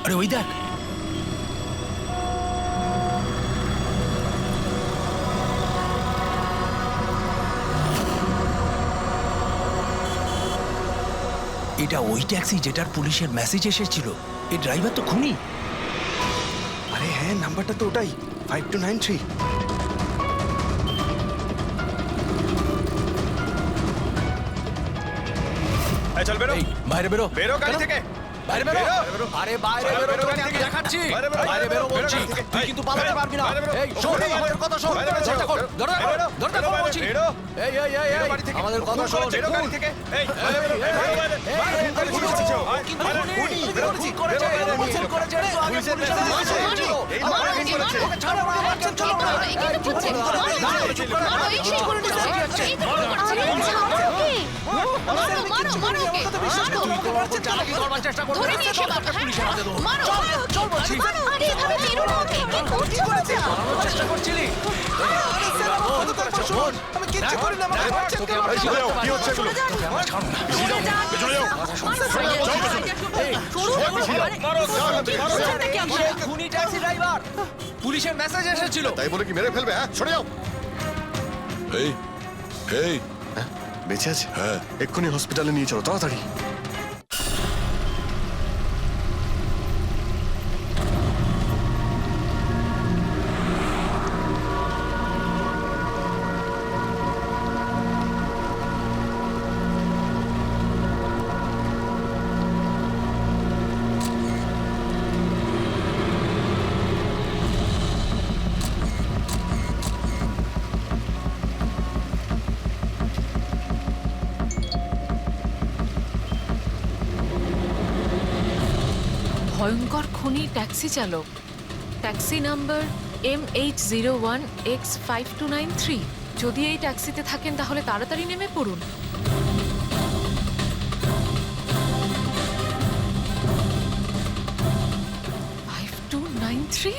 আরে ওই দেখ, এটা ওই ট্যাক্সি যেটার পুলিশের মেসেজ এসেছিল। এই ড্রাইভার তো খুনি। আরে হ্যাঁ, নাম্বারটা তো ওটাই, 5293। চল বেরো, এই বাইরে বেরো, বেরো গাড়ি থেকে, বাইরে বেরো। বেরো। আরে বাইরে বাইরে বেরো, বেরো তোকে গাড়ি আমি থেকে। দেখাচ্ছি। বাইরে বেরো, বাইরে বেরো বেরো বলছি, গাড়ি থেকে। তুই কিন্তু পালাতে বেরো, পারবি না। বাইরে বেরো। এই শোন, বেরো, আমাদের কথা শোন। বাইরে বেরো, চেষ্টা কর, বেরো, ধরে রাখ, বেরো, ধরে রাখ, বেরো, বলছি। বেরো। এই এই এই বেরো এই, বাড়ি থেকে। আমাদের কথা শোন। বেরো গাড়ি থেকে। এই, এই, বেরো, এই, বেরো, বেরো, এই, বাইরে, এই, বাইরে, খুন বাইরে, করেছে, বাইরে, কিন্তু বাইরে, খুনি, খুনি, খুন বেরো, করেছে, বেরো, খুন বেরো, করেছে, বেরো, একটু আগে পুলিশের পুলিশের মেসেজ মেসেজ এসেছিল। এসেছিল। এই লোক মারো, খুন করেছে। ওকে ছাড়ো, মারো, মারছেন, চলো, মারো। এই, চুপ করো, দাঁড়াও, চুপ করো, দাঁড়াও, এই সেই করে নিয়ে যাচ্ছে। তুই তো ওকে চালাকি করবার চেষ্টা করবি না, তোকে পুলিশের হাতে দেবো। চল, চল বলছি। পালানোর চেষ্টা করছিলি? বল, বল। আমি কিচ্ছু করি না, আমাকে দেখ, মারছেন তোকে কেন? আমার এই, সাথে কি হচ্ছে এগুলো? তোকে আমার ছাড়ো না। খুনি ট্যাক্সি ড্রাইভার, পুলিশের মেসেজ এসেছিল। তাই বলে কি মেরে ফেলবে? হ্যাঁ, সরে যাও। এই এই বেঁচে আছে? হ্যাঁ। এক্ষুনি হসপিটালে নিয়ে চলো, তাড়াতাড়ি। ভয়ঙ্কর খুনি ট্যাক্সি চালক, ট্যাক্সি নাম্বার MH01X5293। যদি এই ট্যাক্সিতে থাকেন তাহলে তাড়াতাড়ি নেমে পড়ুন। $5293?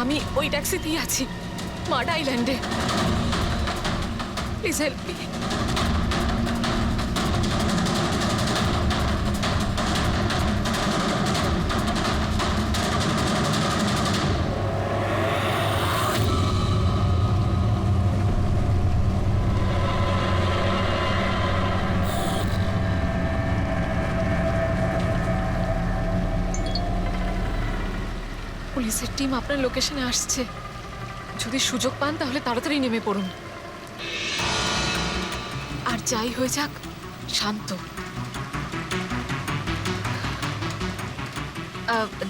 আমি ওই ট্যাক্সিতেই আছি, মাড আইল্যান্ডে। Please help me. পুলিশের টিম আপনার লোকেশনে আসছে। যদি সুযোগ পান তাহলে তাড়াতাড়ি নেমে পড়ুন। আর যাই হয়ে যাক, শান্ত।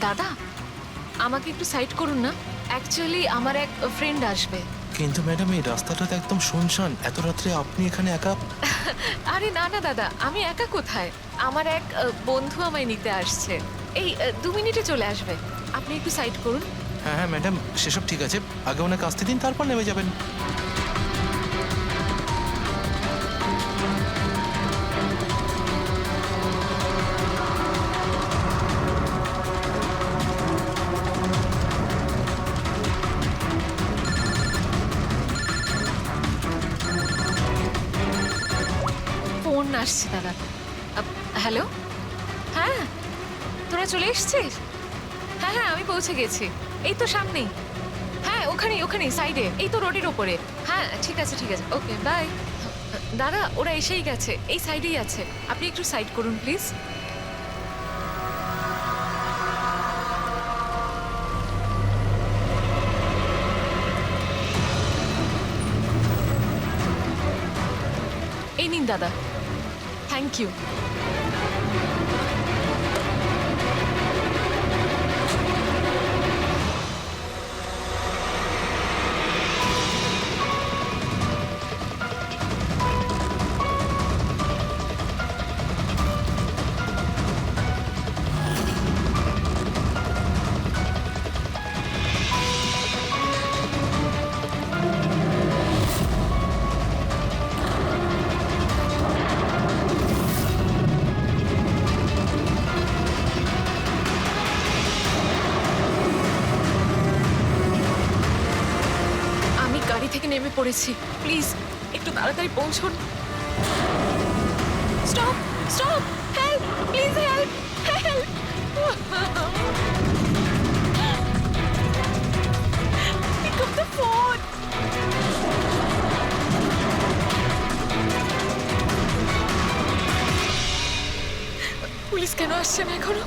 দাদা, আমাকে একটু সাইড করুন না। অ্যাকচুয়ালি আমার এক ফ্রেন্ড আসবে। কিন্তু ম্যাডাম, এই রাস্তাটা তো একদম শুনশান। এত রাত্রে আপনি এখানে একা? আরে না না দাদা, আমি একা কোথায়? আমার এক বন্ধু আমায় নিতে আসছে। এই 2 মিনিটে চলে আসবে। আপনি একটু সাইড করুন। হ্যাঁ হ্যাঁ ম্যাডাম, সেসব ঠিক আছে। আগে ওনাকে আসতে দিন, তারপর নেমে যাবেন। ফোন আসছে দাদা। হ্যালো, হ্যাঁ তোরা চলে এসছিস? হ্যাঁ হ্যাঁ, আমি পৌঁছে গেছি। এই তো সামনেই। হ্যাঁ, ওখানেই ওখানেই সাইডে, এই তো রোডের ওপরে। হ্যাঁ ঠিক আছে ঠিক আছে, ওকে বাই। দাদা, ওরা এসেই গেছে, এই সাইডেই আছে। আপনি একটু সাইড করুন প্লিজ। এই নিন দাদা, থ্যাংক ইউ। পড়েছি, প্লিজ একটু তাড়াতাড়ি পৌঁছুন। Stop stop, help please, help help. Pick up the phone. Police কেন আসছে না এখনো?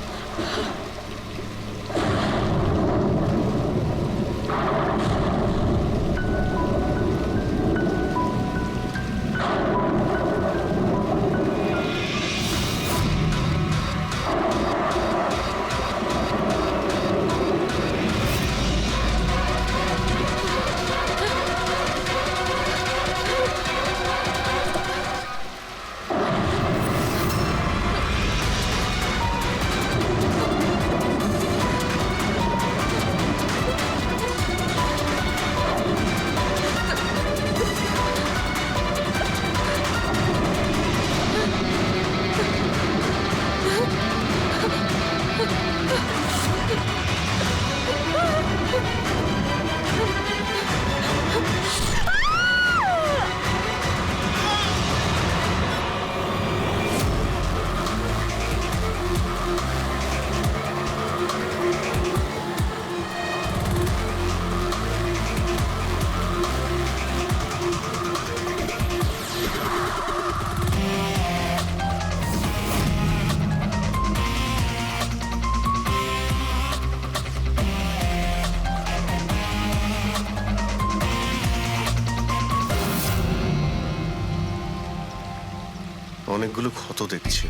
অনেকগুলো ক্ষত দেখছি,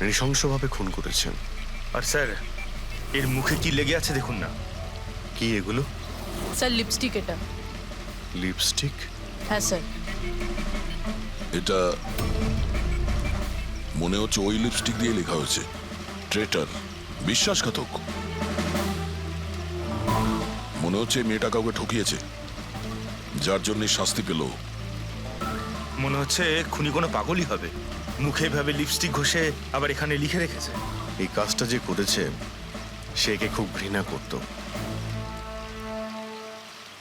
নৃশংসভাবে খুন করেছেন। আর স্যার, এর মুখে কি লেগে আছে দেখুন না। কি এগুলো? স্যার লিপস্টিক এটা। লিপস্টিক? হ্যাঁ স্যার। এটা মনে হচ্ছে ওই লিপস্টিক দিয়ে লেখা হয়েছে ট্রেটার, বিশ্বাসঘাতক। মনে হচ্ছে এই মেয়েটা কাউকে ঠকিয়েছে, যার জন্য শাস্তি পেল। মনে হচ্ছে খুনি কোনো পাগলই হবে, মুখে ভাবে লিপস্টিক ঘষে আবার এখানে লিখে রেখেছে। এই কাজটা যে করেছে সে একে খুব ঘৃণা করত।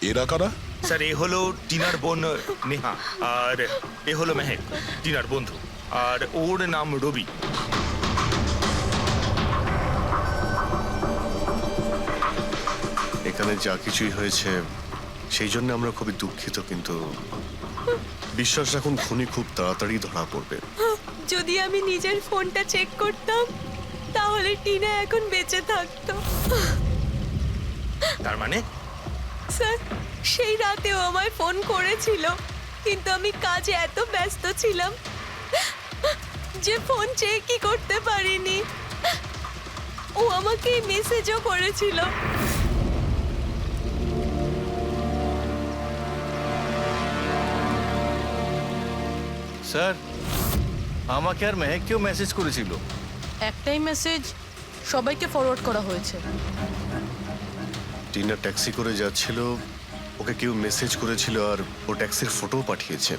এরা কারা? স্যার, এ হলো টিনার বোন নেহা, আর এ হলো মেহেক, টিনার বন্ধু, আর ওর নাম রবি। এখানে যা কিছুই হয়েছে সেই জন্য আমরা খুবই দুঃখিত, কিন্তু বিশ্বাস রাখুন খুনি খুব তাড়াতাড়ি ধরা পড়বে। যদি আমি নিজের ফোনটা চেক করতাম তাহলে টিনা এখন বেঁচে থাকতো। তার মানে স্যার, সেই রাতেও আমায় ফোন করেছিল, কিন্তু আমি কাজে এত ব্যস্ত ছিলাম যে ফোন চেকই করতে পারিনি। ও আমাকে মেসেজও করেছিল। স্যার, আমাকে আর মেহেককেও মেসেজ করেছিল। একটাই মেসেজ সবাইকে ফরওয়ার্ড করা হয়েছে। টিনা ট্যাক্সি করে যাচ্ছিল, ওকে কেউ মেসেজ করেছিল আর ও ট্যাক্সির ফটো পাঠিয়েছে।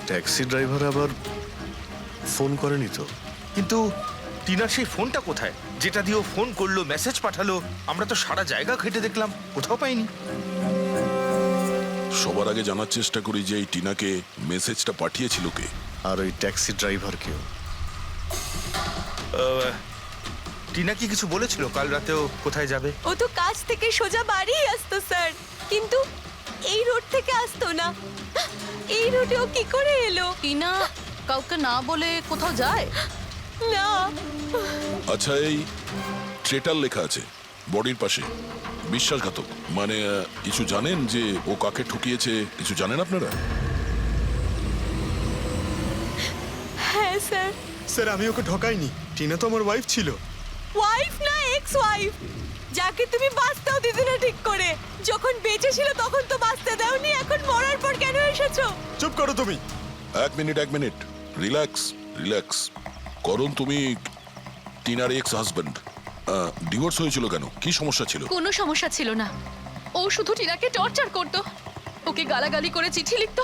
ট্যাক্সি ড্রাইভার আবার ফোন করেনি তো। কিন্তু টিনার সেই ফোনটা কোথায়, যেটা দিয়ে ও ফোন করলো, মেসেজ পাঠালো? আমরা তো সারা জায়গা ঘেটে দেখলাম, কোথাও পাইনি। সবার আগে জানার চেষ্টা করি যে এই টিনাকে মেসেজটা পাঠিয়েছিল কে, আর ওই ট্যাক্সি ড্রাইভারকেও। টিনা কি কিছু বলেছিল কাল রাতেও কোথায় যাবে? ও তো কাজ থেকে সোজা বাড়ি আসতো স্যার, কিন্তু এই রোড থেকে আসতো না। এই রোডে ও কি করে এলো? টিনা কাউকে না বলে কোথাও যায় না। আচ্ছা, এই ট্রেটার লেখা আছে বডির পাশে, বিশ্বাসঘাতক মানে কিছু জানেন যে ও কাকে ঠকিয়েছে? কিছু জানেন আপনারা? হ্যাঁ স্যার। স্যার, আমি ওকে ঠকাইনি, টিনা তো আমার ওয়াইফ ছিল। ওয়াইফ না, এক্স ওয়াইফ, যাকে তুমি বাঁচতেও দিতে না ঠিক করে। যখন বেঁচে ছিল তখন তো বাঁচতে দাওনি, এখন মরার পর কেন এসেছো? চুপ করো তুমি। এক মিনিট, রিল্যাক্স রিল্যাক্স। করুন, তুমি টিনার এক্স হাজবেন্ড, ডিভোর্স হয়েছিল কেন? কি সমস্যা ছিল? কোনো সমস্যা ছিল না, ও শুধু টিনাকে টর্চার করতো, ওকে গালাগালি করে চিঠি লিখতো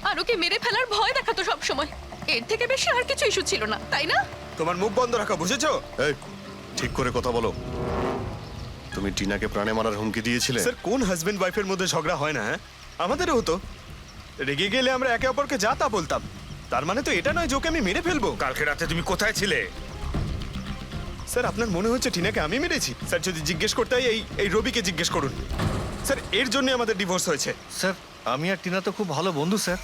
আর ওকে মেরে ফেলার ভয় দেখাতো সব সময়। এর থেকে বেশি আর কিছু ইস্যু ছিল না, তাই না? তোমার মুখ বন্ধ রাখা, বুঝেছো? এই, ঠিক করে কথা বলো। তুমি টিনাকে প্রাণে মারার হুমকি দিয়েছিলে? স্যার কোন হাজবেন্ড ওয়াইফের মধ্যে ঝগড়া হয় না? হ্যাঁ, আমাদেরও হতো। রেগে গেলে আমরা একে অপরকে যা তা বলতাম। তার মানে তো এটা নয় যে ওকে আমি মেরে ফেলবো। কালকে রাতে তুমি কোথায় ছিলে? স্যার আপনার মনে হচ্ছে টিনাকে আমি মেরেছি? স্যার যদি জিজ্ঞেস করতে হয় এই রবিকে জিজ্ঞেস করুন। স্যার এর জন্য আমাদের ডিভোর্স হয়েছে। স্যার আমি আর টিনা তো খুব ভালো বন্ধু স্যার।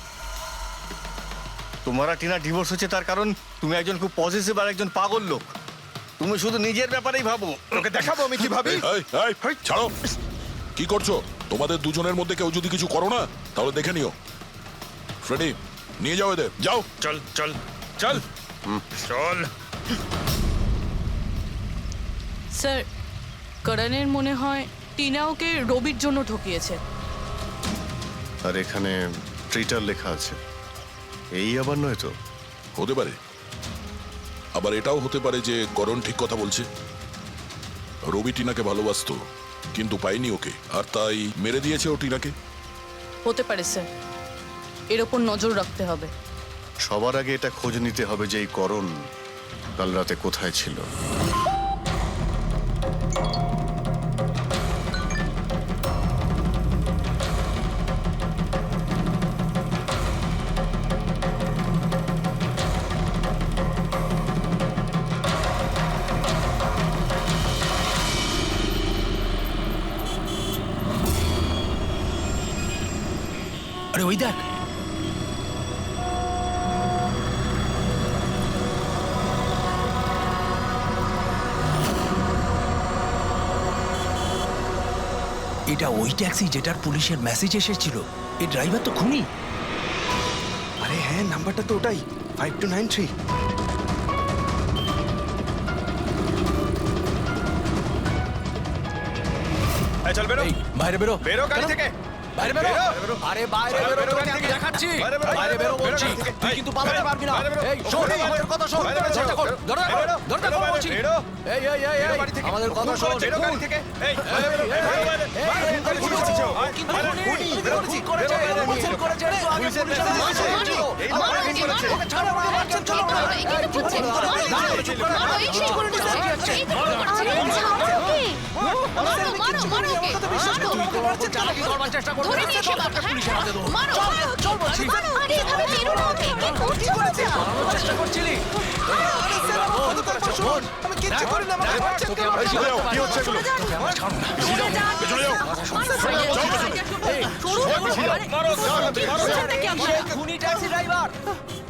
তোমার আর টিনা ডিভোর্স হচ্ছে তার কারণ তুমি একজন খুব পজিটিভ আর একজন পাগল লোক। তুমি শুধু নিজের ব্যাপারেই ভাবো। ওকে দেখাবো আমি কি ভাবি। এই, ছাড়ো। কি করছো? তোমাদের দুজনের মধ্যে কেউ যদি কিছু করো না তাহলে দেখে নিও। ফ্রেডি, নিয়ে যাও এদের, যাও। চল চল চল চল। স্যার করণের মনে হয় টিনা ওকে রবির জন্য ঠকিয়েছে। আর এখানে ট্রিটার লেখা আছে, এই আবার নয় তো? হতে পারে, আবার এটাও হতে পারে যে করণ ঠিক কথা বলছে। রবি টিনাকে ভালোবাসতো কিন্তু পাইনি ওকে, আর তাই মেরে দিয়েছে ও টিনাকে। হতে পারে স্যার, এর ওপর নজর রাখতে হবে। সবার আগে এটা খোঁজ নিতে হবে যে এই করণ কাল রাতে কোথায় ছিল। আরে ওই দেখ, এটা ওই ট্যাক্সি যেটার পুলিশের মেসেজ এসেছিল। এই ড্রাইভার তো খুনি। আরে হ্যাঁ, নাম্বারটা তো ওটাই, 5293। চল বেরো, এই বাইরে বেরো, বেরো গাড়ি থেকে। বাইরে বেরো। বেরো। আরে বাইরে বাইরে বেরো, বেরো তোকে গাড়ি আমি থেকে। দেখাচ্ছি। বাইরে বেরো, বাইরে বেরো বেরো বলছি, গাড়ি থেকে। তুই কিন্তু পালাতে পারবি না। বাইরে বেরো। এই শোন, বেরো। আমাদের কথা শোন। বাইরে বেরো। দরজা খোল, দরজা খোল, বেরো। দরজা খোল বলছি। বেরো। এই এই এই বেরো এই, গাড়ি থেকে। আমাদের কথা শোন। বেরো গাড়ি থেকে। এই, চেষ্টা করছিলি? আমি কিচ্ছু করি না, কি হচ্ছে এগুলো? খুনি ট্যাক্সি ড্রাইভার,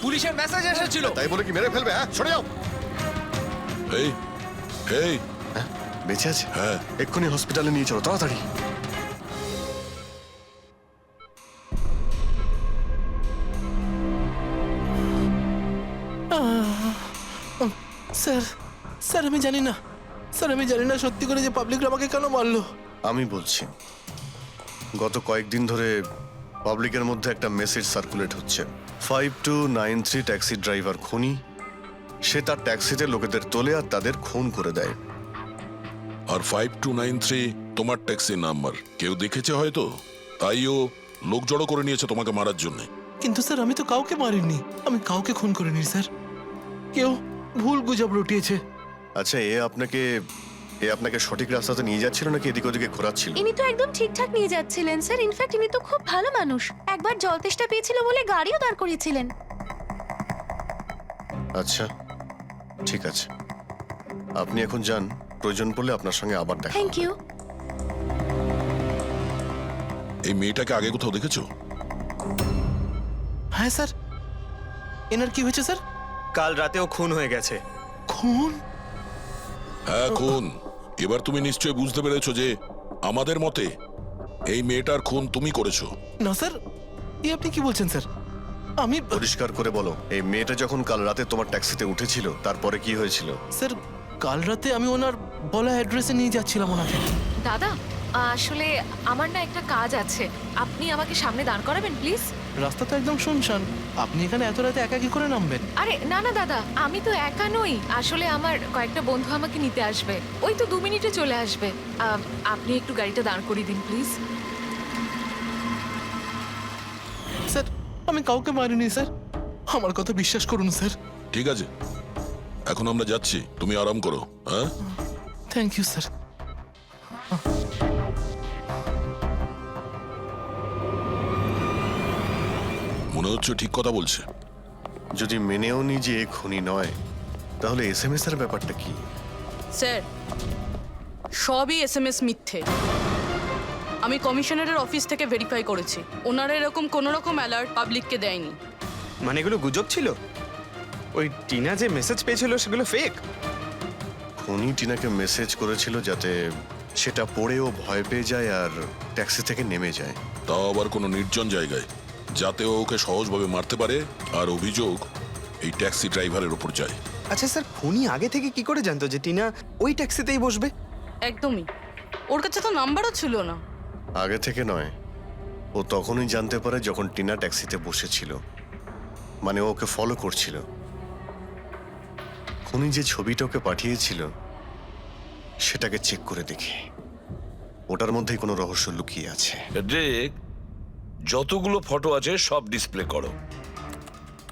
পুলিশের মেসেজ এসেছিল। তাই বলে কি মেরে ফেলবে? হ্যাঁ, সরে যাও। এই এই হ্যাঁ, বেঁচে আছে? হ্যাঁ। এক্ষুনি হসপিটালে নিয়ে চলো, তাড়াতাড়ি। স্যার স্যার আমি জানি না, স্যার আমি জানি না সত্যি করে যে পাবলিকরা আমাকে কেন মারলো। আমি বলছি, গত কয়েকদিন ধরে পাবলিকের মধ্যে একটা মেসেজ সার্কুলেট হচ্ছে, 5293 ট্যাক্সি ড্রাইভার খুনি। সে তার ট্যাক্সিতে লোকেদের তোলে আর তাদের খুন করে দেয়। আর 5293 তোমার ট্যাক্সি নাম্বার। কেউ দেখেছে হয়তো, তাই ও লোক জড়ো করে নিয়েছে তোমাকে মারার জন্য। কিন্তু স্যার আমি তো কাউকে মারিনি, আমি কাউকে খুন করিনি স্যার। কেউ ভুল গুজব রটিয়েছে। আচ্ছা, এ আপনাকে সঠিক রাস্তাতে নিয়ে যাচ্ছিল নাকি এদিক ওদিকে ঘোরাচ্ছিল? ইনি তো একদম ঠিকঠাক নিয়ে যাচ্ছিলেন স্যার। ইনফ্যাক্ট ইনি তো খুব ভালো মানুষ। একবার জল তেষ্টা পেয়েছিল বলে গাড়িও দাঁড় করিয়েছিলেন। আচ্ছা, ঠিক আছে, আপনি এখন যান। প্রয়োজন পড়লে আপনার সঙ্গে আবার দেখা থ্যাংক হবে। ইউ। এই মেয়েটাকে আগে কোথাও দেখেছো? হ্যাঁ স্যার। এনার কি হয়েছে স্যার? কাল রাতেও খুন হয়ে গেছে। খুন? হ্যাঁ, খুন। এবার তুমি নিশ্চয়ই বুঝতে পেরেছো যে আমাদের মতে এই মেয়েটার খুন তুমি করেছো। না স্যার, এই আপনি কি বলছেন স্যার? আমি পরিষ্কার করে বলো, এই মেয়েটা যখন কাল রাতে তোমার ট্যাক্সিতে উঠেছিল তারপরে কি হয়েছিল? স্যার কাল রাতে আমি ওনার বলা অ্যাড্রেসে নিয়ে যাচ্ছিলাম ওনাকে। দাদা আসলে আমার না একটা কাজ আছে, আপনি আমাকে সামনে দাঁড় করাবেন প্লিজ। রাস্তা তো একদম শুনশান, আপনি এখানে এত রাতে একা কি করে নামবেন? আরে না না দাদা, আমি তো একা নই। আসলে আমার কয়েকটা বন্ধু আমাকে নিতে আসবে, ওই তো 2 মিনিটে চলে আসবে। আপনি একটু গাড়িটা দাঁড় করিয়ে দিন প্লিজ। স্যার আমি কাউকে মারিনি স্যার, আমার কথা বিশ্বাস করুন স্যার। ঠিক আছে, এখন আমরা যাচ্ছি, তুমি আরাম করো। হ্যাঁ, থ্যাংক ইউ স্যার। মনে হচ্ছে ঠিক কথা বলছে। যদি মেনেও নি যে এ খুনি নয়, তাহলে এসএমএস এর ব্যাপারটা কি? স্যার সবই এসএমএস মিথ্যে। আমি কমিশনারের অফিস থেকে ভেরিফাই করেছি, ওনারা এরকম কোনো রকম অ্যালার্ট পাবলিককে দেয়নি। মানে এগুলো গুজব ছিল? ওই টিনা যে মেসেজ পেয়েছিল সেগুলো ফেক? খুনি টিনাকে মেসেজ করেছিল যাতে সেটা পড়েও ভয় পেয়ে যায় আর ট্যাক্সি থেকে নেমে যায়। তাও আবার কোনো নির্জন জায়গায়, যাতে ও ওকে সহজভাবে মারতে পারে, আর অভিযোগ এই ট্যাক্সি ড্রাইভারের ওপর যায়। আচ্ছা স্যার, খুনি আগে থেকে কি করে জানতো যে টিনা ওই ট্যাক্সিতেই বসবে? একদমই, ওর কাছে তো নাম্বারও ছিল না। আগে থেকে নয়, ও তখনই জানতে পারে যখন টিনা ট্যাক্সিতে বসেছিল, মানে ও ওকে ফলো করছিল। খুনি যে ছবিটা ওকে পাঠিয়েছিল সেটাকে চেক করে দেখি, ওটার মধ্যেই কোনো রহস্য লুকিয়ে আছে। দেখ, যতগুলো ফটো আছে সব ডিসপ্লে করো।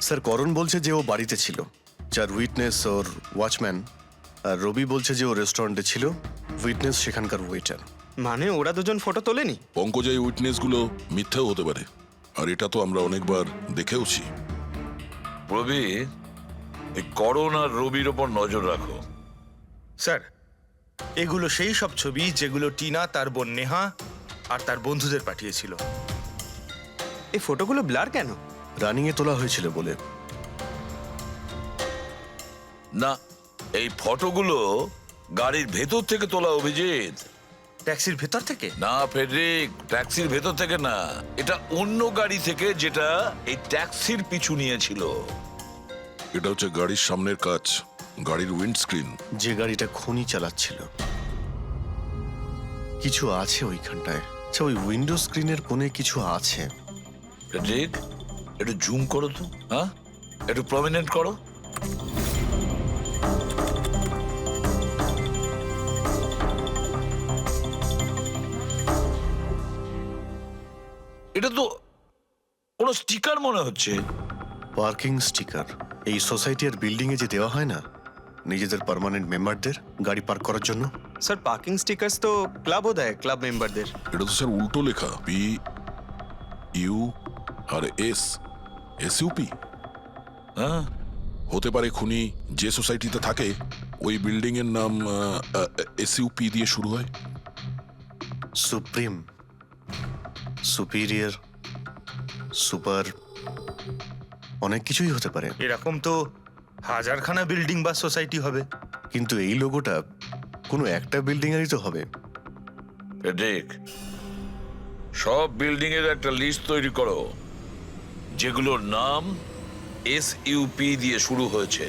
স্যার, করণ বলছে যে ও বাড়িতে ছিল, যার উইটনেস ওর ওয়াচম্যান, আর রবি বলছে যে ও রেস্টুরেন্টে ছিল, উইটনেস সেখানকার ওয়েটার। মানে ওরা দুজন ফটো তোলেনি? পঙ্কজ, এই উইটনেসগুলো মিথ্যেও হতে পারে, আর এটা তো আমরা অনেকবার দেখেওছি। রবি, এই করণ আর রবির ওপর নজর রাখো। স্যার, এগুলো সেই সব ছবি যেগুলো টিনা তার বোন নেহা আর তার বন্ধুদের পাঠিয়েছিল। এই ফটোগুলো ব্লার কেন? রানিংয়ে তোলা হয়েছিল বলে। না, এই ফটোগুলো গাড়ির ভেতর থেকে তোলা, অভিজিৎ। ট্যাক্সির ভেতর থেকে? না ফেডরিক, ট্যাক্সির ভেতর থেকে না, এটা অন্য গাড়ি থেকে, যেটা এই ট্যাক্সির পিছু নিয়েছিল। এটা হচ্ছে গাড়ির সামনের কাচ, গাড়ির উইন্ডস্ক্রিন। যে গাড়িটা খুনি চালাচ্ছিল। কিছু আছে ওইখানটায়। আচ্ছা, ওই উইন্ডো স্ক্রিনের কোণে কিছু আছে। ফেডরিক, একটু জুম করো তো, হ্যাঁ, একটু প্রমিনেন্ট করো। এটা তো কোনো স্টিকার মনে হচ্ছে। Parking sticker. এই সোসাইটি আর বিল্ডিং এ যে দেওয়া হয় না নিজেদের পার্মানেন্ট মেম্বারদের গাড়ি পার্ক করার জন্য। স্যার, পার্কিং স্টিকার্স তো ক্লাবও দেয়, ক্লাব মেম্বারদের। এটা তো স্যার উল্টো লেখা, P U R S, SUP. হ্যাঁ, হতে পারে খুনি যে সোসাইটিতে থাকে ওই বিল্ডিং এর নাম এসইউপি দিয়ে শুরু হয়। সুপ্রিম, সুপিরিয়র, সুপার, অনেক কিছুই হতে পারে। এরকম তো হাজারখানা বিল্ডিং বা সোসাইটি হবে। কিন্তু এই লোগোটা কোনো একটা বিল্ডিং এরই তো হবে। ফেডরিক, সব বিল্ডিং এর একটা লিস্ট তৈরি করো যেগুলোর নাম এসইউপি দিয়ে শুরু হয়েছে।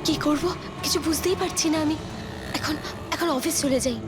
কি করব কিছু বুঝতেই পারছি না আমি। এখন এখন অফিস চলে যাই।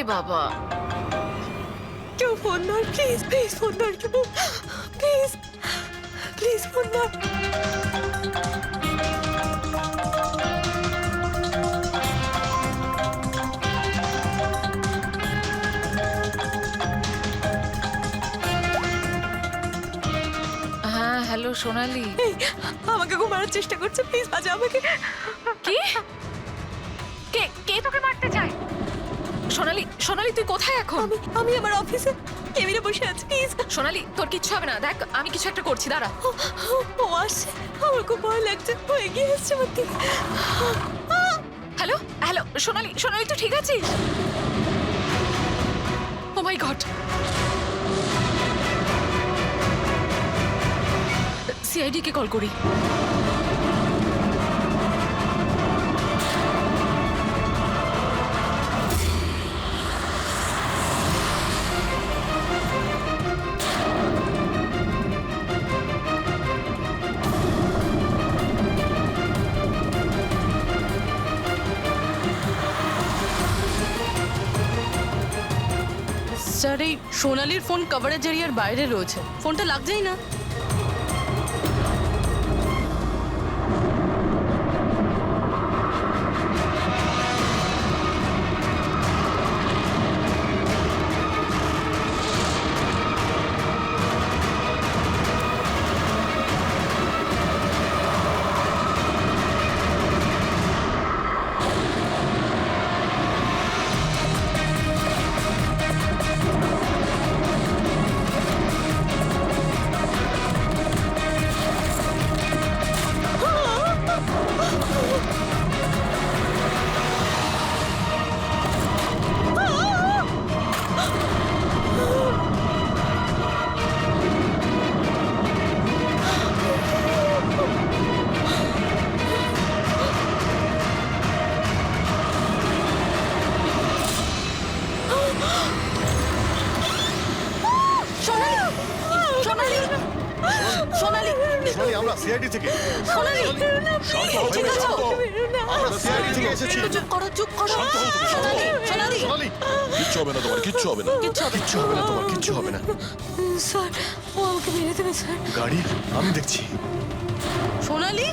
রে বাবা। কেউ ফোন ধর প্লিজ, প্লিজ ফোন ধর কেউ, প্লিজ প্লিজ ফোন ধর। হ্যাঁ হ্যালো সোনালি। এই, আমাকে খুব মারার চেষ্টা করছে, প্লিজ বাঁচা আমাকে। কি? কে কে তোকে মারতে চায়? সোনালি, সোনালি তুই কোথায় এখন? আমি আমার অফিসে কেবিনে বসে আছি, প্লিজ। সোনালি তোর কিচ্ছু হবে না, দেখ আমি কিছু একটা করছি, দাঁড়া। ও আসছে, আমার খুব ভয় লাগছে, ও এগিয়ে আসছে আমার দিকে। হ্যালো হ্যালো সোনালি, সোনালি তুই ঠিক আছিস? ও মাই গড। সিআইডি কে কল করি। স্যার এই সোনালির ফোন কভারেজ এরিয়ার বাইরে রয়েছে, ফোনটা লাগছেই না। সোনালি, সোনালি, আমরা সিআইডি থেকে সোনালি, শান্ত হও, ঠিক আছো? আমরা সিআইডি থেকে এসেছি। চুপ করো, চুপ করো। সোনালি, সোনালি, সোনালি, কিচ্ছু হবে না তোমার, কিচ্ছু হবে না। কিচ্ছু হবে না। কিচ্ছু হবে না তোমার, কিচ্ছু হবে না। স্যার, ও আমাকে মেরে দেবে স্যার। গাড়ি আমি দেখছি। সোনালি,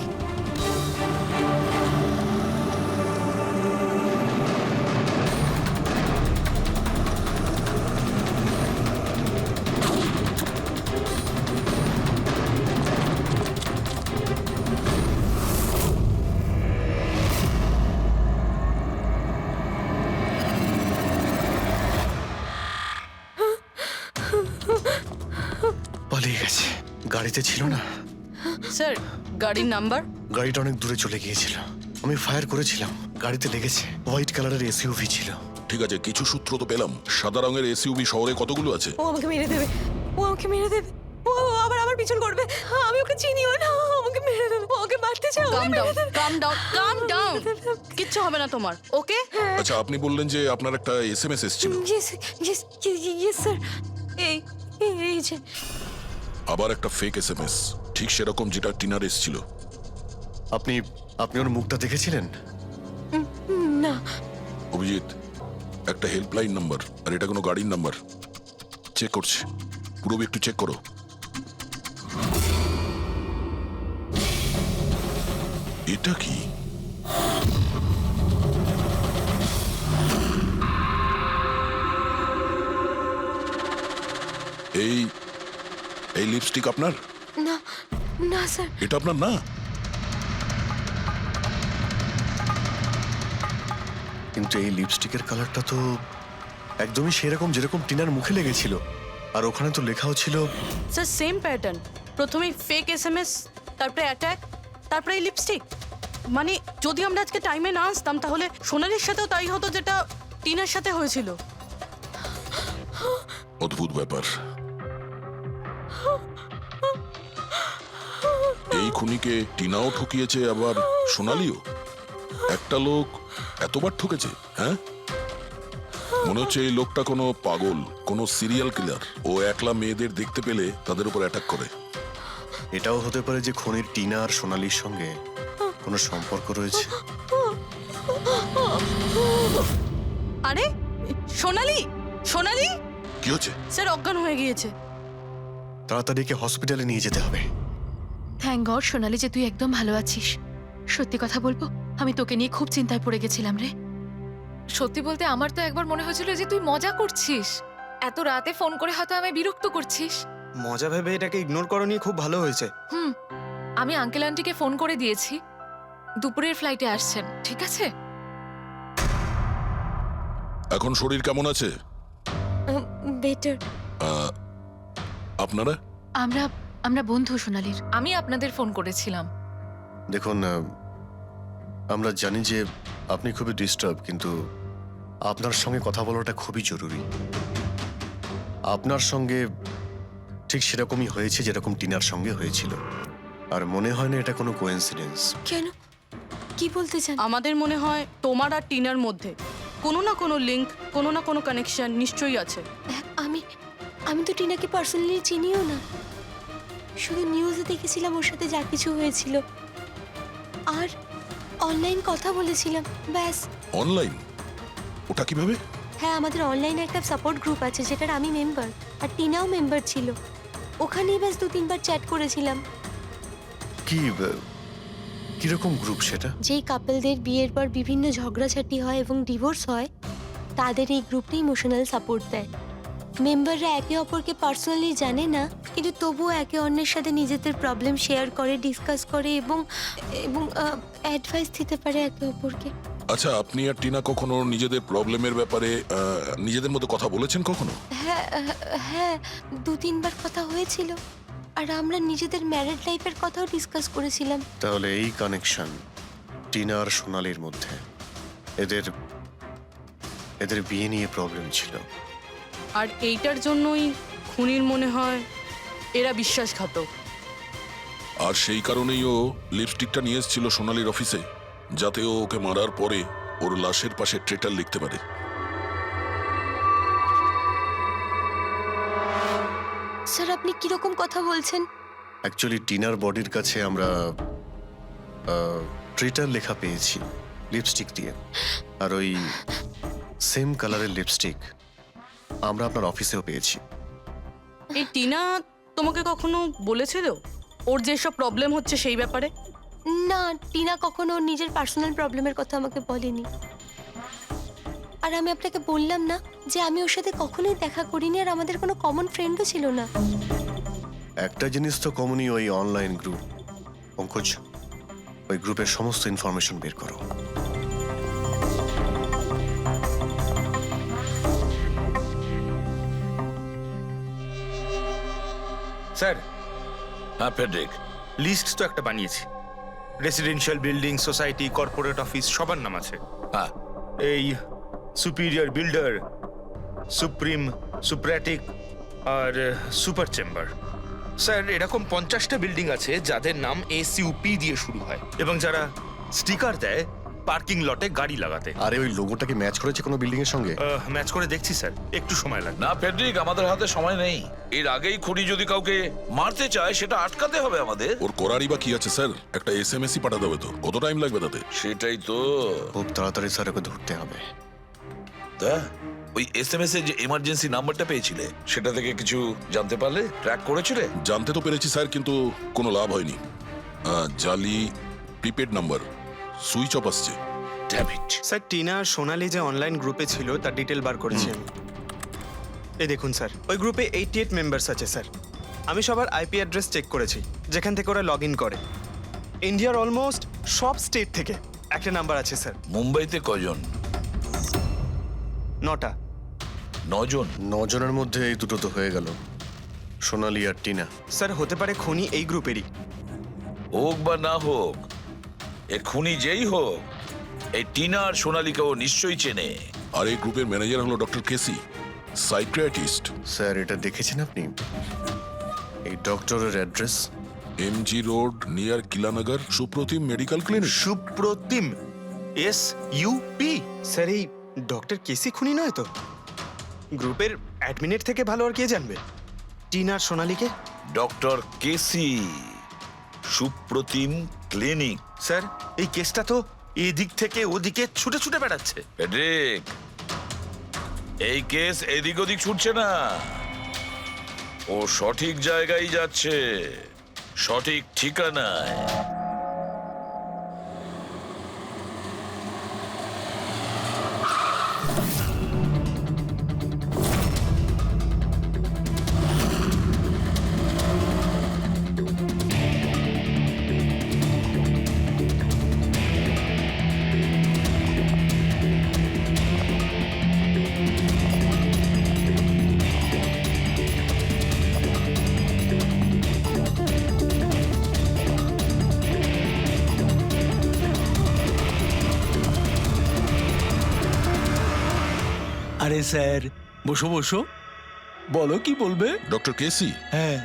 পালিয়ে গেছে, গাড়িতে ছিল না। স্যার গাড়ির নাম্বার? গাড়িটা অনেক দূরে চলে গিয়েছিল, আমি ফায়ার করেছিলাম, গাড়িতে লেগেছে। হোয়াইট কালারের এসইউভি ছিল। ঠিক আছে, কিছু সূত্র তো পেলাম। সাদা রঙের এসইউভি শহরে কতগুলো আছে? ও আমাকে মেরে দেবে, ও আমাকে মেরে দেবে, ও আবার আমার পিছন করবে। আমি ওকে চিনিও না, ও আমাকে মেরে দেবে, ও আমাকে মারতে চায়, কাম আমাকে ডাউন, মেরে দেবে। কাম ডাউন, কাম ডাউন। কিচ্ছু হবে না তোমার, ওকে? আচ্ছা, আপনি বললেন যে আপনার একটা এসএমএস এসেছিল। Yes yes yes sir. এই এই যে আবার একটা ফেক এসএমএস, ঠিক সেরকম যেটা টিনার এসেছিল। আপনি আপনি ওর মুখটা দেখেছিলেন? না, অভিজিৎ, একটা হেল্পলাইন নাম্বার, আর এটা কোনো গাড়ির নাম্বার। চেক করছি, পুরো একটু চেক করো। এটা কি? এই এই লিপস্টিক আপনার? না না স্যার। এটা আপনার না? কিন্তু এই লিপস্টিকের কালারটা তো একদমই সেরকম যেরকম টিনার মুখে লেগেছিল। আর ওখানে তো লেখাও ছিল। স্যার সেম প্যাটার্ন, প্রথমে ফেক এসএমএস, তারপরে অ্যাটাক, তারপরে এই লিপস্টিক। মানে যদি আমরা আজকে টাইমে না আসতাম তাহলে সোনালির সাথেও তাই হতো যেটা টিনার সাথে হয়েছিল। অদ্ভুত ব্যাপার। এই খুনিকে টিনাও ঠকিয়েছে, আবার সোনালিও। একটা লোক এতবার ঠকেছে, হ্যাঁ? মনে হচ্ছে এই লোকটা কোনো পাগল, কোনো সিরিয়াল কিলার। ও একলা মেয়েদের দেখতে পেলে তাদের উপর অ্যাটাক করে। এটাও হতে পারে যে খনির টিনা আর সোনালির সঙ্গে কোনো সম্পর্ক রয়েছে। আরে সোনালি, সোনালি কি হচ্ছে? স্যার অজ্ঞান হয়ে গিয়েছে। তাড়াতাড়ি একে হসপিটালে নিয়ে যেতে হবে। থ্যাংক গড সোনালি যে তুই একদম ভালো আছিস। সত্যি কথা বলবো, আমি তোকে নিয়ে খুব চিন্তায় পড়ে গেছিলাম রে। সত্যি বলতে আমার তো একবার মনে হয়েছিল যে তুই মজা করছিস, এত রাতে ফোন করে হয়তো আমি বিরক্ত করছিস। মজা ভেবে এটাকে ইগনোর করনি, খুব ভালো হয়েছে। আমি আঙ্কেল আন্টিকে ফোন করে দিয়েছি, দুপুরের ফ্লাইটে আসছেন, ঠিক আছে? এখন শরীর কেমন আছে? বেটার। আপনারা? আমরা বন্ধু সোনালির। আমি আপনাদের ফোন করেছিলাম। দেখুন, আমরা জানি যে আপনি খুবই ডিস্টার্ব, কিন্তু আপনার সঙ্গে কথা বলাটা খুবই জরুরি। আপনার সঙ্গে ঠিক সেরকমই হয়েছে যেরকম টিনার সঙ্গে হয়েছিল, আর মনে হয় না এটা কোনো কোইন্সিডেন্স। কেন, কি বলতে চান? আমাদের মনে হয় তোমার আর টিনার মধ্যে কোনো না কোনো লিংক, কোনো না কোনো কানেকশন নিশ্চয়ই আছে। আমি তো টিনাকে পার্সোনালি চিনিও না, শুধু নিউজে দেখেছিলাম ওর সাথে যা কিছু হয়েছিল, আর অনলাইন কথা বলেছিলাম, ব্যাস। অনলাইন? ওটা কিভাবে? হ্যাঁ, আমাদের অনলাইনে একটা সাপোর্ট গ্রুপ আছে যেটার আমি মেম্বার, আর টিনাও মেম্বার ছিল। ওখানেই ব্যাস 2-3 বার চ্যাট করেছিলাম। কিরকম গ্রুপ সেটা? যেই কাপলদের বিয়ের পর বিভিন্ন ঝগড়াঝাটি হয় এবং ডিভোর্স হয়, তাদের এই গ্রুপটা ইমোশনাল সাপোর্ট দেয়। মেম্বাররা একে অপরকে পার্সোনালি জানে না, কিন্তু তবুও একে অন্যের সাথে নিজেদের প্রবলেম শেয়ার করে, ডিসকাস করে এবং অ্যাডভাইস দিতে পারে একে অপরকে। আচ্ছা, আপনি আর টিনা কখনো নিজেদের প্রবলেমের ব্যাপারে নিজেদের মধ্যে কথা বলেছেন কখনো? হ্যাঁ, 2-3 বার কথা হয়েছিল, আর আমরা নিজেদের ম্যারিড লাইফের কথাও ডিসকাস করেছিলাম। তাহলে এই কানেকশন টিনা আর সোনালির মধ্যে, এদের বিয়ে নিয়ে প্রবলেম ছিল। আর এইটার জন্যই খুনির মনে হয় এরা বিশ্বাসঘাতক। আর সেই কারণেই ও লিপস্টিকটা নিয়ে এসেছিল সোনালির অফিসে, যাতে ও ওকে মারার পরে ওর লাশের পাশে ট্রেটার লিখতে পারে। স্যার, আপনি কিরকম কথা বলছেন? অ্যাকচুয়ালি টিনার বডির কাছে আমরা ট্রিটার লেখা পেয়েছি লিপস্টিক দিয়ে, আর ওই সেম কালারের লিপস্টিক আমরা আপনার অফিসেও পেয়েছি। এই টিনা তোমাকে কখনো বলেছিল ওর যেসব প্রবলেম হচ্ছে সেই ব্যাপারে? না, টিনা কখনো ওর নিজের পার্সোনাল প্রবলেমের কথা আমাকে বলেনি। আর আমি আপনাকে বললাম না যে আমি ওর সাথে কখনোই দেখা করিনি, আর আমাদের কোনো কমন ফ্রেন্ডও ছিল না। একটা জিনিস তো কমনই, ওই অনলাইন গ্রুপ। পঙ্কজ, ওই গ্রুপের সমস্ত ইনফরমেশন বের করো। স্যার, হ্যাঁ ফেডরিক, লিস্ট তো একটা বানিয়েছি। Residential building, society, corporate office সবার নাম আছে। হ্যাঁ এই সুপিরিয়র বিল্ডার, সুপ্রিম, সুপ্রাটিক আর সুপার চেম্বার। স্যার, এরকম 50টা বিল্ডিং আছে যাদের নাম ACUP দিয়ে শুরু হয়, এবং যারা স্টিকার দেয় পার্কিং লটে গাড়ি লাগাতে। আরে ওই লোগোটা কি ম্যাচ করেছে কোনো বিল্ডিং এর সঙ্গে? ম্যাচ করে দেখছি স্যার, একটু সময় লাগবে। না ফেডরিক, আমাদের হাতে সময় নেই। এর আগেই খুনি যদি কাউকে মারতে চায় সেটা আটকাতে হবে আমাদের। ওর করারই বা কি আছে স্যার? একটা SMS-ই পাঠাতে হবে তো, কত টাইম লাগবে তাতে? সেটাই তো। খুব তাড়াতাড়ি স্যার ওকে ধরতে হবে। তা ওই SMS এ যে এমার্জেন্সি নাম্বারটা পেয়েছিলে, সেটা থেকে কিছু জানতে পারলে? ট্র্যাক করেছিলে? জানতে তো পেরেছি স্যার, কিন্তু কোনো লাভ হয়নি। জালি প্রিপেড নাম্বার, সুইচ অফ আসছে। Damn it. স্যার, টিনা আর সোনালি যে অনলাইন গ্রুপে ছিল তার ডিটেল বার করেছি আমি। এই দেখুন স্যার, ওই গ্রুপে 88 মেম্বার্স আছে স্যার। আমি সবার IP অ্যাড্রেস চেক করেছি যেখান থেকে ওরা লগ ইন করে। ইন্ডিয়ার অলমোস্ট সব স্টেট থেকে একটা নাম্বার আছে স্যার। মুম্বাইতে কজন? 9টা। 9 জন? 9 জনের মধ্যে এই দুটো তো হয়ে গেল, সোনালি আর টিনা। স্যার, হতে পারে খুনি এই গ্রুপেরই। হোক বা না হোক, এ খুনি যেই হোক, এই টিনা আর সোনালিকে ও নিশ্চয়ই চেনে। আর এই গ্রুপের ম্যানেজার হলো ডক্টর কেসি, সাইকিয়াট্রিস্ট। স্যার, এটা দেখেছেন আপনি? এই ডক্টরের address MG road near Kilanagar, Supratim medical clinic. Supratim, SUP? Sir, এই ডক্টর কেসি খুনি নয় তো? গ্রুপের অ্যাডমিনের থেকে ভালো আর কে জানবে টিনা আর সোনালিকে? ডক্টর কেসি, সুপ্রতিম ক্লিনিক। স্যার, এই কেসটা তো এদিক থেকে ওদিকে ছুটে ছুটে বেড়াচ্ছে। ফেডরিক, এই কেস এদিক ওদিক ছুটছে না, ও সঠিক জায়গায় যাচ্ছে, সঠিক ঠিকানায়। আরে স্যার, বসো বসো, বলো কি বলবে। ডক্টর কেসি, হ্যাঁ,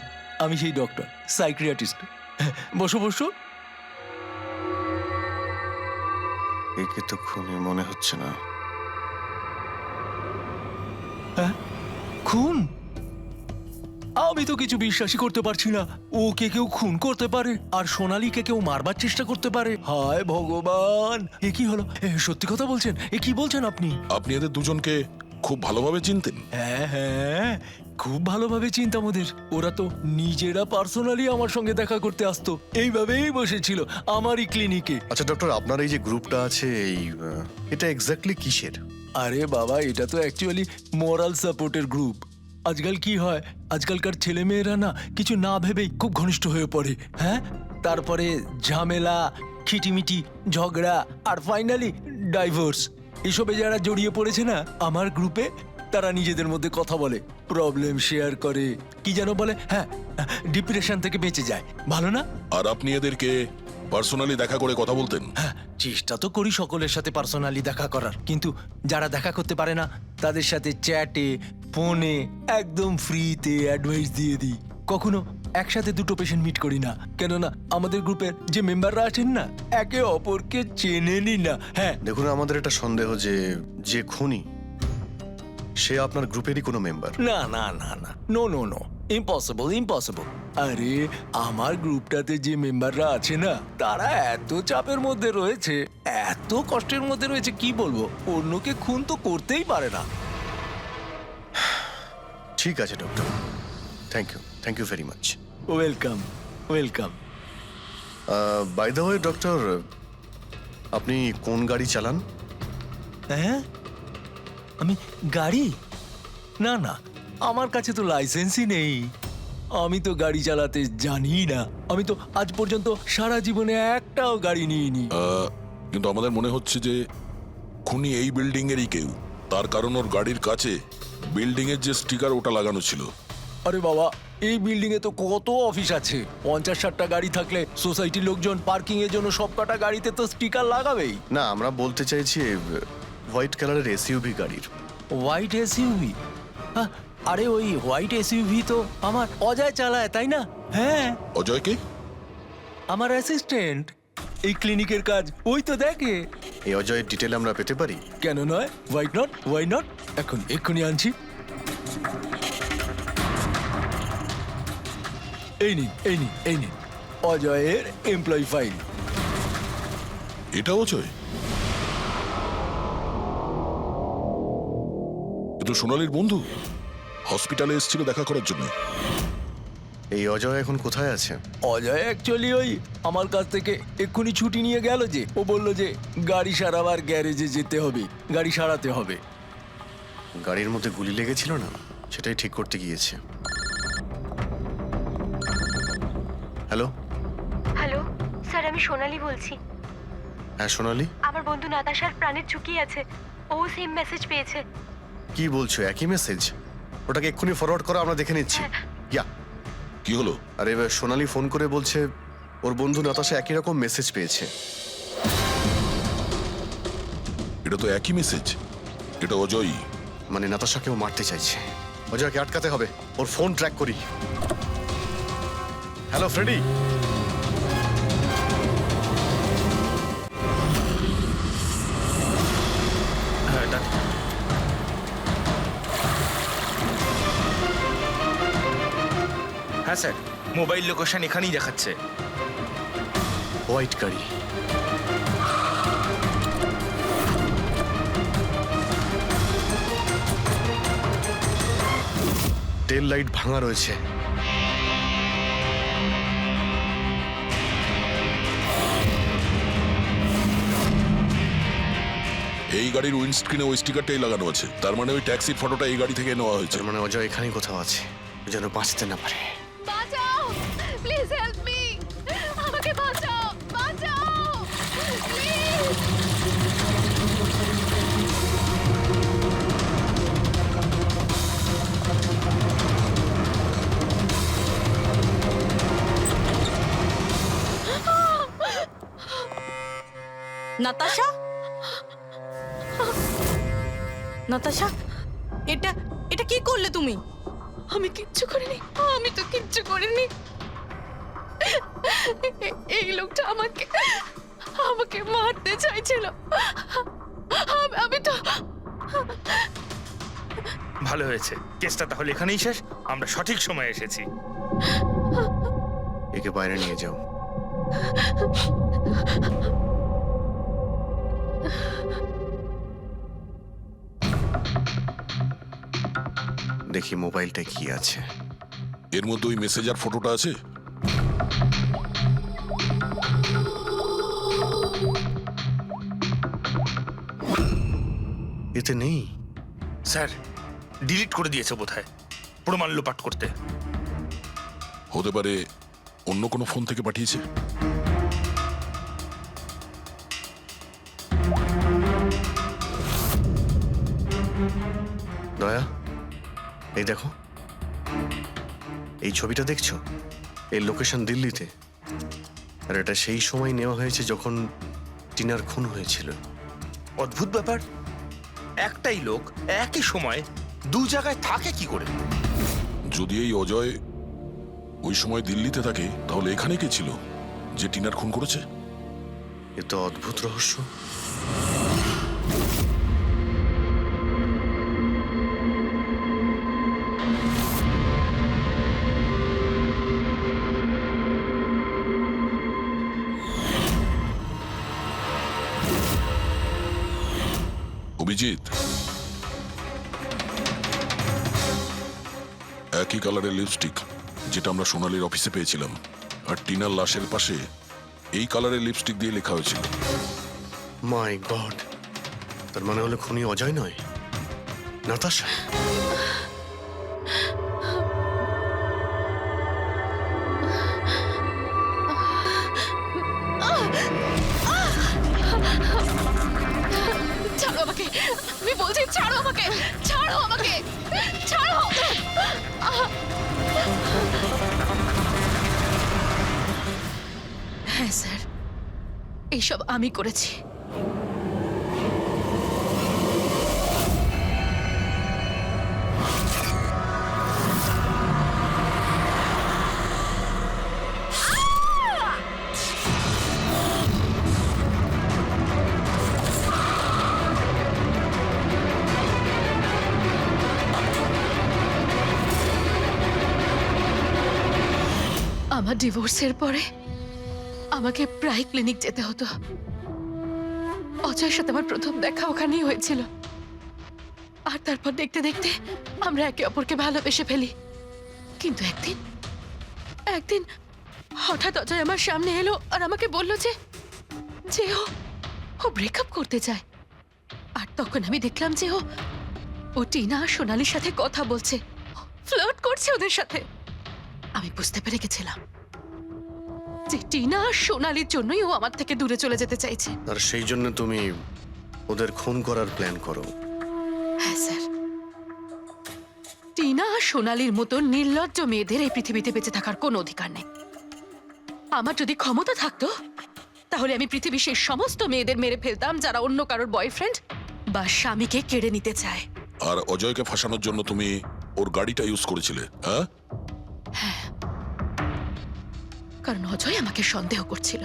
আমি সেই ডক্টর, সাইকিয়াট্রিস্ট। বসো বসো। একে তো খুনি মনে হচ্ছে না। খুন? আমি তো কিছু বিশ্বাসই করতে পারছি না। ওকে কেউ খুন করতে পারে আর সোনালীকে কেউ মারবার চেষ্টা করতে পারে? হায় ভগবান, এ কি হলো? সত্যি কথা বলছেন? এ কি বলছেন আপনি? আপনি এদের দুজনকে খুব ভালোভাবে চিনতেন? হ্যাঁ হ্যাঁ, খুব ভালোভাবে চিনতাম ওদের। ওরা তো নিজেরা পার্সোনালি আমার সঙ্গে দেখা করতে আসতো, এইভাবেই বসেছিল আমারই ক্লিনিকে। আচ্ছা ডক্টর, আপনার এই যে গ্রুপটা আছে, এটা এক্স্যাক্টলি কিসের? আরে বাবা, এটা তো অ্যাকচুয়ালি মোরাল সাপোর্টের গ্রুপ। আজকাল কি হয়, আজকালকার ছেলেমেয়েরা না কিছু না ভেবেই খুব ঘনিষ্ঠ হয়ে পড়ে। হ্যাঁ, তারপরে ঝামেলা, খিটিমিটি, ঝগড়া আর ফাইনালি ডাইভোর্স। এসবে যারা জড়িয়ে পড়েছে না আমার গ্রুপে, তারা নিজেদের মধ্যে কথা বলে, প্রবলেম শেয়ার করে, কি যেন বলে, হ্যাঁ, ডিপ্রেশন থেকে বেঁচে যায়। ভালো না? আর আপনি এদেরকে পার্সোনালি দেখা করে কথা বলতেন? হ্যাঁ, চেষ্টা তো করি সকলের সাথে পার্সোনালি দেখা করার, কিন্তু যারা দেখা করতে পারে না তাদের সাথে চ্যাটে, ফোনে একদম ফ্রিতে অ্যাডভাইস দিয়ে দিই। কখনো একসাথে দুটো পেশেন্ট মিট করি না, কেননা আমাদের গ্রুপের যে মেম্বাররা আছেন না, একে অপরকে চেনেনি না। হ্যাঁ, দেখুন, আমাদের একটা সন্দেহ যে খুনি সে আপনার গ্রুপেরই কোনো মেম্বার। না না না না, no no no, impossible impossible. আরে আমার গ্রুপটাতে যে মেম্বাররা আছে না, তারা এত চাপের মধ্যে রয়েছে, এত কষ্টের মধ্যে রয়েছে, কি বলবো, অন্যকে খুন তো করতেই পারে না। ঠিক আছে doctor, thank you very much. Welcome welcome. By the way doctor, আপনি কোন গাড়ি চালান? হ্যাঁ, আমি গাড়ি? না না, আমার কাছে তো লাইসেন্সই নেই, আমি তো গাড়ি চালাতে জানি না। আমি তো আজ পর্যন্ত সারা জীবনে একটাও গাড়ি নিইনি। কিন্তু আমাদের মনে হচ্ছে যে খুনি এই বিল্ডিং এরই কেউ, তার কারণ ওর গাড়ির কাছে বিল্ডিং এর যে স্টিকার ওটা লাগানো ছিল। আরে বাবা, এই বিল্ডিং এ তো কত অফিস আছে, 50-60টা গাড়ি থাকলে সোসাইটির লোকজন পার্কিং এর জন্য সব কটা গাড়িতে তো স্টিকার লাগাবেই। না, আমরা বলতে চাইছি হোয়াইট কালারের এসইউভি গাড়ির। White SUV? আরে ওই হোয়াইট এসইউভি তো আমার অজয় চালায়, তাই না? হ্যাঁ। অজয় কে? আমার অ্যাসিস্ট্যান্ট, এই ক্লিনিকের কাজ ওই তো দেখে। এই অজয়ের ডিটেল আমরা পেতে পারি? কেন নয়, ওয়াই নট, এক্ষুনি আনছি। এই নিন অজয়ের এমপ্লয়ি ফাইল। এটা অজয়? এ তো সোনালীর বন্ধু, হসপিটালে এসেছিল দেখা করার জন্য। এই অজয় এখন কোথায় আছে? অজয় অ্যাকচুয়ালি ওই আমার কাছ থেকে এক্ষুনি ছুটি নিয়ে গেল, যে ও বলল যে গাড়ি সারাবার গ্যারেজে যেতে হবে, গাড়ি সারাতে হবে। গাড়ির মধ্যে গুলি লেগেছিল না, সেটাই ঠিক করতে গিয়েছে। হ্যালো হ্যালো স্যার, আমি সোনালি বলছি। হ্যাঁ সোনালি, আমার বন্ধু নাতাশার প্রাণের ঝুঁকি আছে, ও সেম মেসেজ পেয়েছে। কি বলছো? একই মেসেজ? ওটাকে এক্ষুনি ফরওয়ার্ড করো, আমরা দেখে নিচ্ছি। ইয়া, কি হলো? আরে এবার সোনালি ফোন করে বলছে ওর বন্ধু নাতাশা একই রকম মেসেজ পেয়েছে। এটা তো একই মেসেজ, এটা অজয়ই। মানে নাতাশাকেও মারতে চাইছে। অজয়কে আটকাতে হবে, ওর ফোন ট্র্যাক করি। Hello Freddy. হ্যাঁ স্যার, মোবাইল লোকেশন এখানেই দেখাচ্ছে। হোয়াইট গাড়ি। টেল লাইট ভাঙা রয়েছে। এই গাড়ির উইন্ডস্ক্রিনে ওই স্টিকারটাই লাগানো আছে, তার মানে ওই ট্যাক্সির ফটোটা এই গাড়ি থেকে নেওয়া হয়েছে। তার মানে অজয় এখানেই কোথাও আছে, যেন বাঁচতে না পারে। বাঁচাও, প্লিজ হেল্প মি, আমাকে বাঁচাও, বাঁচাও প্লিজ। নাতাশা, নাতাশা, এটা এটা কি করলে তুমি? আমি কিচ্ছু করিনি, আমি তো কিচ্ছু করিনি। এই লোকটা আমাকে আমাকে মারতে চাইছিল। আমি তো ভালো হয়েছে, কেসটা তাহলে এখানেই শেষ। আমরা সঠিক সময়ে এসেছি। একে বাইরে নিয়ে যাও। দেখি মোবাইলটা কি আছে। এর মধ্যে ওই মেসেজার ফটোটা আছে। এতে নেই। স্যার, ডিলিট করে দিয়েছে বোধহয়, প্রমাণ লোপাট করতে। হতে পারে অন্য কোনো ফোন থেকে পাঠিয়েছে। দয়া, এই দেখো, এই ছবিটা দেখছো? এর লোকেশন দিল্লিতে, আর এটা সেই সময় নেওয়া হয়েছে যখন টিনার খুন হয়েছিল। অদ্ভুত ব্যাপার, একটাই লোক একই সময় দু জায়গায় থাকে কি করে? যদি এই অজয় ওই সময় দিল্লিতে থাকে, তাহলে এখানে কে ছিল যে টিনার খুন করেছে? এ তো অদ্ভুত রহস্য। অভিজিৎ, একই কালারের লিপস্টিক যেটা আমরা সোনালীর অফিসে পেয়েছিলাম, আর টিনার লাশের পাশে এই কালারের লিপস্টিক দিয়ে লেখা হয়েছিল। মাই গড, তার মানে হলো খুনি অজয় নয়, নাতাশা। ছাড়ো আমাকে, আমি বলছি ছাড়ো আমাকে, ছাড়ো আমাকে, ছাড়ো। হ্যাঁ স্যার, এইসব আমি করেছি। আমার ডিভোর্সের পরে আমাকে প্রায় ক্লিনিক যেতে হতো। অজয়ের সাথে আমার প্রথম দেখা ওখানেই হয়েছিল, আর তারপর দেখতে দেখতে আমরা একে অপরকে ভালোবেসে ফেলি। কিন্তু একদিন হঠাৎ অজয় আমার সামনে এলো আর আমাকে বলল যে ও ব্রেকআপ করতে চায়। আর তখন আমি দেখলাম যে ও টিনা আর সোনালীর সাথে কথা বলছে, ফ্লার্ট করছে ওদের সাথে। আমি বুঝতে পেরে গেছিলাম যে টিনা আর সোনালীর জন্যই ও আমার থেকে দূরে চলে যেতে চাইছে। আর সেই জন্য তুমি ওদের খুন করার প্ল্যান করো? হ্যাঁ স্যার, টিনা আর সোনালীর মতো নির্লজ্জ মেয়েদের এই পৃথিবীতে বেঁচে থাকার কোনো অধিকার নেই। আমার যদি ক্ষমতা থাকতো, তাহলে আমি পৃথিবীর সেই সমস্ত মেয়েদের মেরে ফেলতাম যারা অন্য কারোর বয়ফ্রেন্ড বা স্বামীকে কেড়ে নিতে চায়। আর অজয়কে ফাঁসানোর জন্য তুমি ওর গাড়িটা ইউজ করেছিলে, হ্যাঁ? কারণ অজয় আমাকে সন্দেহ করছিল,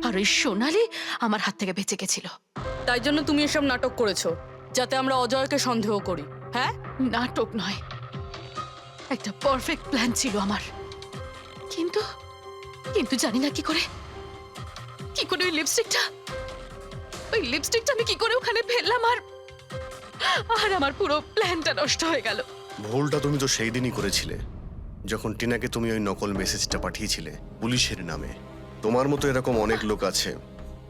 আর ওই সোনালী আমার হাত থেকে বেঁচে গেছিল। তাই জন্য তুমি এসব নাটক করেছো, যাতে আমরা অজয়কে সন্দেহ করি। হ্যাঁ, নাটক নয়, একটা পারফেক্ট প্ল্যান ছিল আমার। কিন্তু কিন্তু জানি না কি করে ওই লিপস্টিকটা আমি কি করে ওখানে ফেললাম, আর আমার পুরো প্ল্যানটা নষ্ট হয়ে গেল। ভুলটা তুমি তো সেই দিনই করেছিলে যখন টিনাকে তুমি ওই নকল মেসেজটা পাঠিয়েছিলে পুলিশের নামে। তোমার মতো এরকম অনেক লোক আছে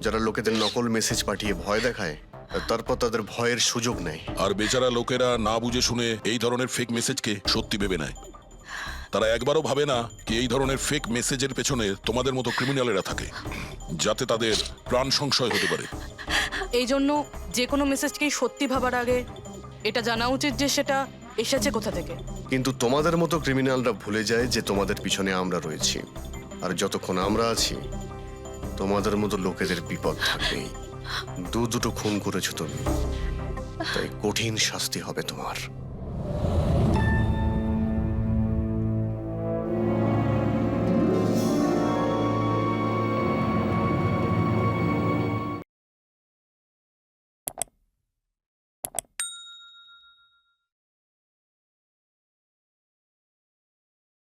যারা লোকেদের নকল মেসেজ পাঠিয়ে ভয় দেখায় আর তারপর তাদের ভয়ের সুযোগ নেয়। আর বেচারা লোকেরা না বুঝে শুনে এই ধরনের ফেক মেসেজকে সত্যি ভেবে নেয়। তারা একবারও ভাবে না কি এই ধরনের ফেক মেসেজের পেছনে তোমাদের মতো ক্রিমিনালেরা থাকে, যাতে তাদের প্রাণ সংশয় হতে পারে। এই জন্য যে কোনো মেসেজকেই সত্যি ভাবার আগে এটা জানা উচিত যে সেটা এসেছে কোথা থেকে। কিন্তু তোমাদের মতো ক্রিমিনালরা ভুলে যায় যে তোমাদের পিছনে আমরা রয়েছি, আর যতক্ষণ আমরা আছি তোমাদের মতো লোকেদের বিপদ থাকবেই। দুটো খুন করেছো তুমি, তাই কঠিন শাস্তি হবে তোমার।